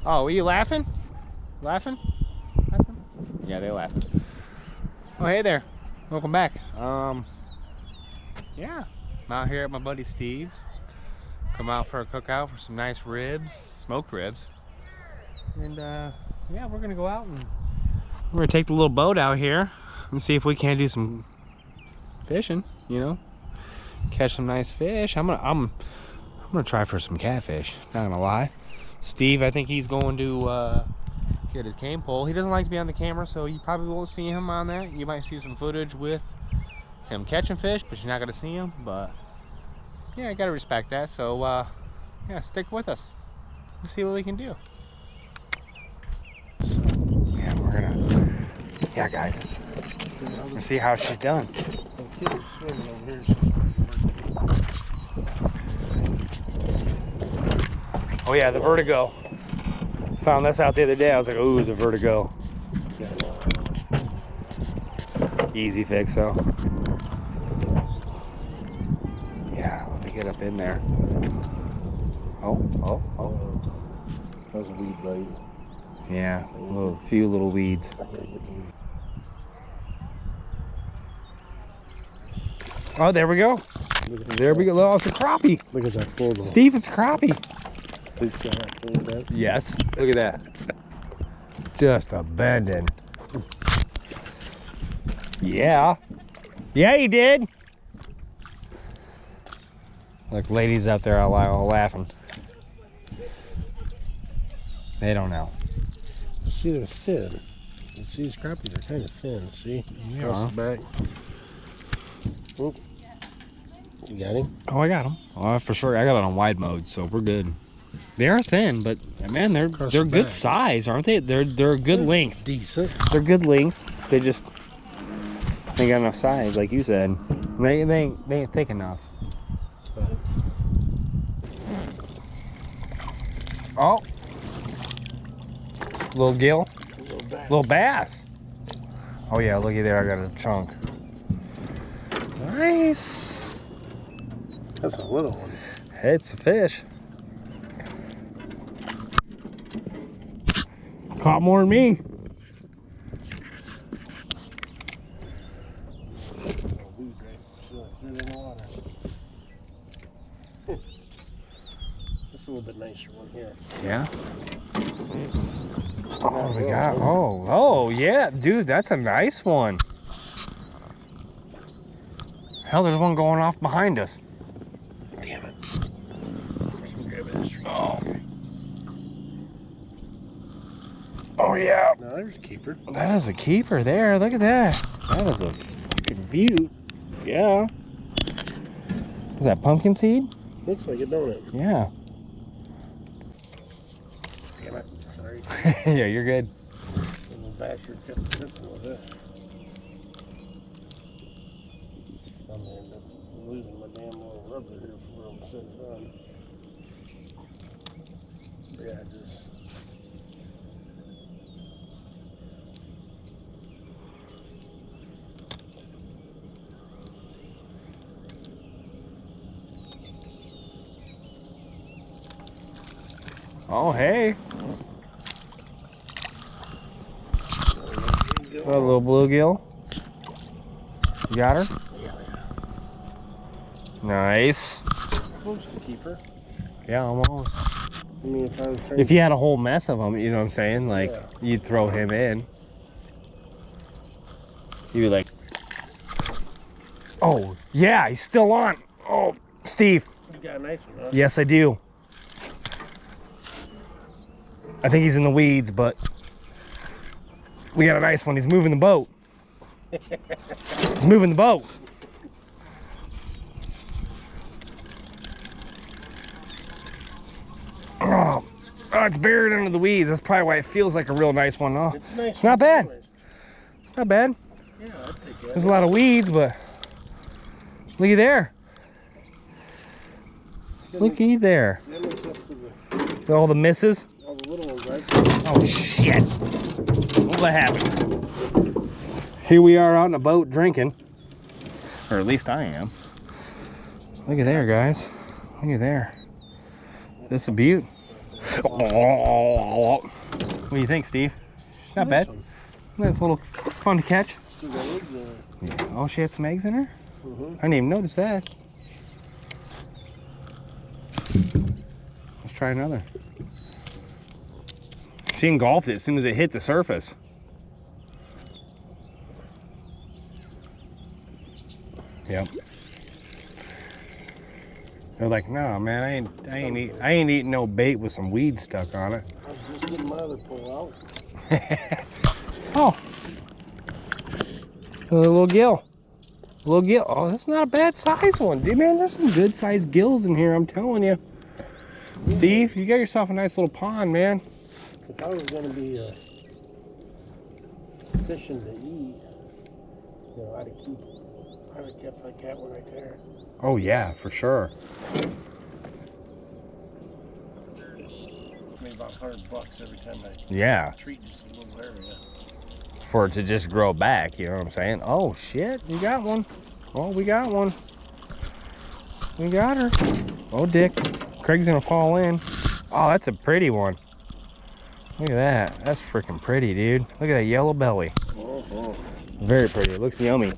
Oh, are you laughing? Laughing? Laughing? Yeah, they're laughing. Oh, hey there. Welcome back. Yeah, I'm out here at my buddy Steve's. Come out for a cookout for some nice ribs, smoked ribs. And yeah, we're gonna go out and we're gonna take the little boat out here and see if we can do some fishing, you know. Catch some nice fish. I'm gonna try for some catfish, not gonna lie. Steve, I think he's going to get his cane pole. He doesn't like to be on the camera, so you probably won't see him on that. You might see some footage with him catching fish, but you're not gonna see him. But yeah, I gotta respect that. So yeah, stick with us. Let's see what we can do. So, yeah, we're gonna. Yeah, guys. We're gonna see how she's done. Oh yeah, the vertigo. Found this out the other day. I was like, ooh, the vertigo. Easy fix though. Yeah, let me get up in there. Oh. That's a weed bite. Yeah, a few little weeds. Oh, there we go. There we go. Oh, it's a crappie. Look at that full though. Steve, it's a crappie. Full, Yes, look at that. Just a bending. Yeah. Yeah, he did. Look, ladies out there all laughing. They don't know. See, they're thin. You see these crappies, they're kind of thin. See? Yeah. Across the back. Oop. You got him? Oh, I got them. Oh, for sure. I got it on wide mode, so we're good. They are thin, but man, they're good size, aren't they? They're a good length. Decent. They're good length. They just ain't got enough size, like you said. They ain't thick enough. Oh, little gill, little bass. Oh yeah, looky there, I got a chunk. Nice. That's a little one. It's a fish. Caught more than me. That's a little bit nicer one here. Yeah. Oh, we got. Oh, yeah, dude, that's a nice one. Hell, there's one going off behind us. Damn it. Grab that string. Oh. Oh yeah. No, there's a keeper. That is a keeper there. Look at that. That is a fucking beaut. Yeah. Is that pumpkin seed? Looks like it, don't it? Yeah. Damn it. Sorry. Yeah, you're good. The little bastard kept tripping with it. I'm gonna end up losing my damn little rubber here before I'm sitting done. Yeah, just. Oh, hey. A little bluegill. You got her? Nice. Close to keeper. Yeah, almost. I mean, if I was trying If you had a whole mess of them, you know what I'm saying? Like, Yeah. you'd throw him in. You'd be like, oh, yeah, he's still on. Oh, Steve. You got a nice one, huh? Yes, I do. I think he's in the weeds, but we got a nice one. He's moving the boat. He's moving the boat. Oh, it's buried under the weeds. That's probably why it feels like a real nice one. Oh, It's nice. it's not bad. It's not bad. Yeah, I'd take that. There's a lot of weeds, but looky there. Looky there. That makes up for All the misses. all the little ones, right? Oh shit. What happened? Here we are out in a boat drinking. Or at least I am. Look at there, guys. Look at there. This a beaut. What do you think, Steve? Not bad. Nice little, it's fun to catch. Still got eggs in it. Yeah. Oh, she had some eggs in her? Mm-hmm. I didn't even notice that. Let's try another. She engulfed it as soon as it hit the surface. Yep. They're like, no, man, I ain't eating no bait with some weed stuck on it. I was just getting my other pole out. Oh, a little gill. A little gill. Oh, that's not a bad size one, dude, man. There's some good sized gills in here, I'm telling you. Steve, you got yourself a nice little pond, man. If I was gonna be fishing to eat, you know, I'd have kept like that one right there. Oh yeah, for sure. Maybe about $100 every time I Yeah, treat just a little area. for it to just grow back, you know what I'm saying? Oh shit, you got one. Oh, we got one. We got her. Oh, Dick. Craig's gonna fall in. Oh, that's a pretty one. Look at that. That's freaking pretty, dude. Look at that yellow belly. Oh, Very pretty. It looks yummy.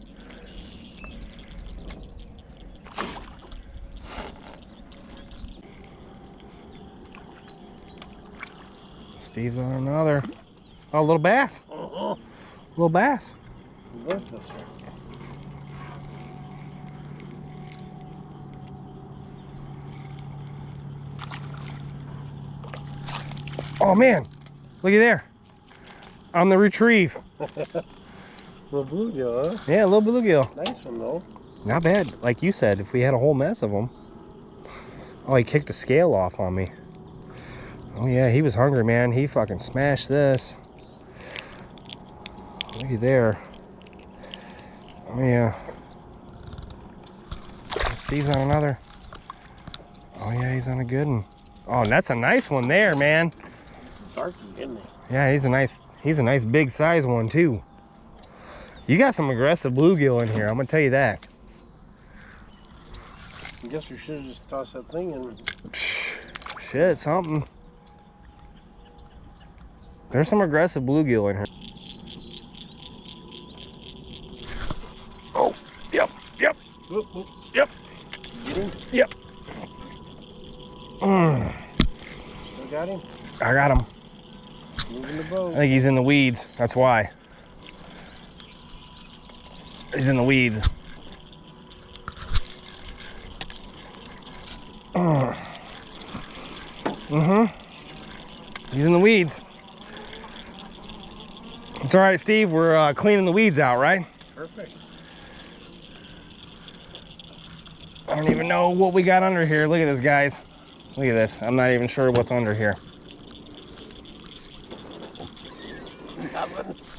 Steve's on another. Oh, a little bass. Little bass. Oh man, look at there. On the retrieve. Little bluegill, huh? Yeah, a little bluegill. Nice one though. Not bad. Like you said, if we had a whole mess of them. Oh, he kicked the scale off on me. Oh yeah, he was hungry, man. He fucking smashed this. Looky there. Oh yeah. Steve's on another. Oh yeah, he's on a good one. Oh, and that's a nice one there, man. Darky, isn't he? Yeah, he's a nice big size one too. You got some aggressive bluegill in here, I'm gonna tell you that. I guess we should have just tossed that thing in. Shit, something. There's some aggressive bluegill in here. Oh, yep. Whoop, whoop. Yep. Get him? Yep. I got him. I got him. Moving the I boat. think he's in the weeds. That's why. He's in the weeds. He's in the weeds. It's all right, Steve. We're cleaning the weeds out, right? Perfect. I don't even know what we got under here. Look at this, guys. Look at this. I'm not even sure what's under here.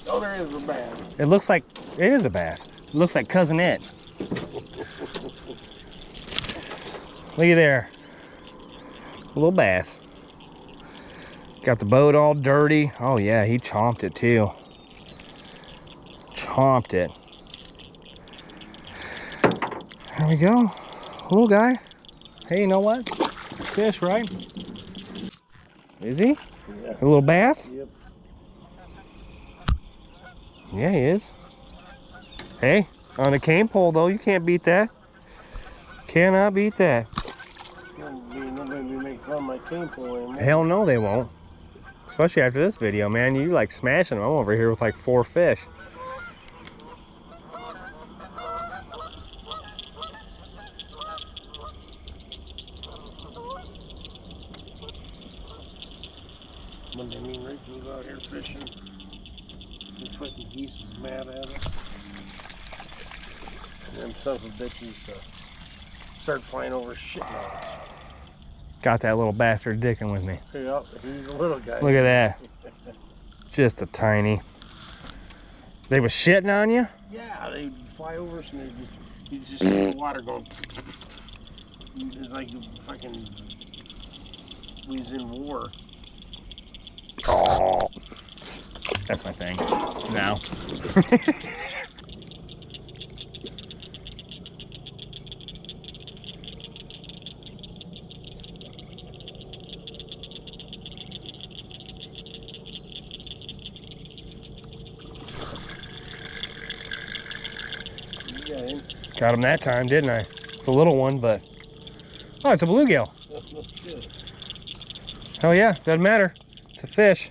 Oh, there is a bass. It looks like it is a bass. It looks like Cousin Ed. Look at there. A little bass. Got the boat all dirty. Oh yeah, he chomped it too. Chomped it. There we go. Little guy. Hey, you know what? It's fish, right? Is he? Yeah. A little bass? Yep. Yeah, he is. Hey, on a cane pole though, you can't beat that. Cannot beat that. Nobody be making fun of my cane pole anymore. Hell no, they won't. Especially after this video, man. You like smashing them. I'm over here with like 4 fish. When they mean Rachel's out here fishing, the fucking geese is mad at us. And them sons of bitches start flying over shit on us. Got that little bastard dicking with me. Yep, he's a little guy. Look at that. Just a tiny. They was shitting on you? Yeah, they fly over us and you just see the water going. It's like fucking we was in war. Oh, that's my thing. Now. Got him that time, didn't I? It's a little one, but... Oh, it's a bluegill. Hell yeah, doesn't matter. It's a fish.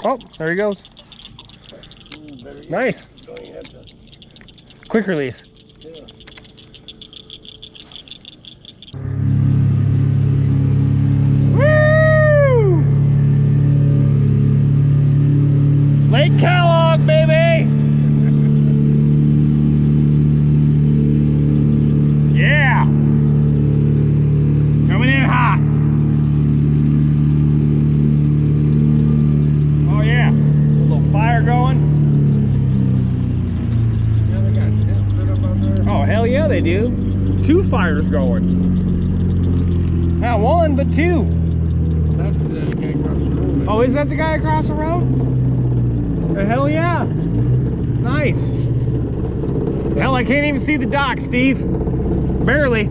Oh, there he goes. Nice. Quick release. Woo! Lake Kellogg, baby! Yeah! Coming in hot. Oh yeah, a little fire going. Yeah, they got tents set up out there. Oh hell yeah, they do. 2 fires going. Not 1, but 2. That's the guy across the road. Oh, is that the guy across the road? Hell yeah. Nice. Hell, I can't even see the dock, Steve. Barely.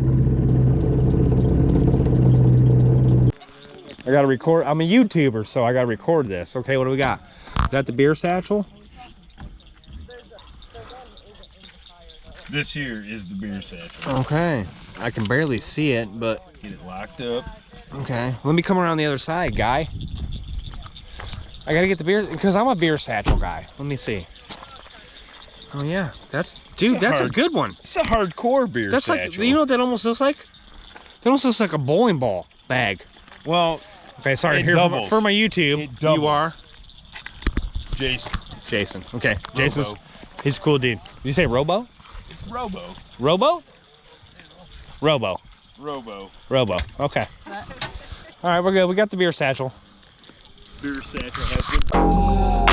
I gotta record. I'm a YouTuber, so I gotta record this. Okay, what do we got? Is that the beer satchel? This here is the beer satchel. Okay. I can barely see it, but... Get it locked up. Okay. Let me come around the other side, guy. I gotta get the beer, because I'm a beer satchel guy. Let me see. Oh yeah, that's... Dude, that's a good one. It's a hardcore beer That's satchel. like, you know what that almost looks like? That almost looks like a bowling ball bag. Well, Okay, sorry, it here doubles. for my YouTube, It doubles. you are? Jason. Jason. Okay, Jason's, Robo. he's a cool dude. Did you say Robo? It's Robo. Robo? Robo. Robo. Robo, okay. All right, we're good. We got the beer satchel. Beer satchel has good.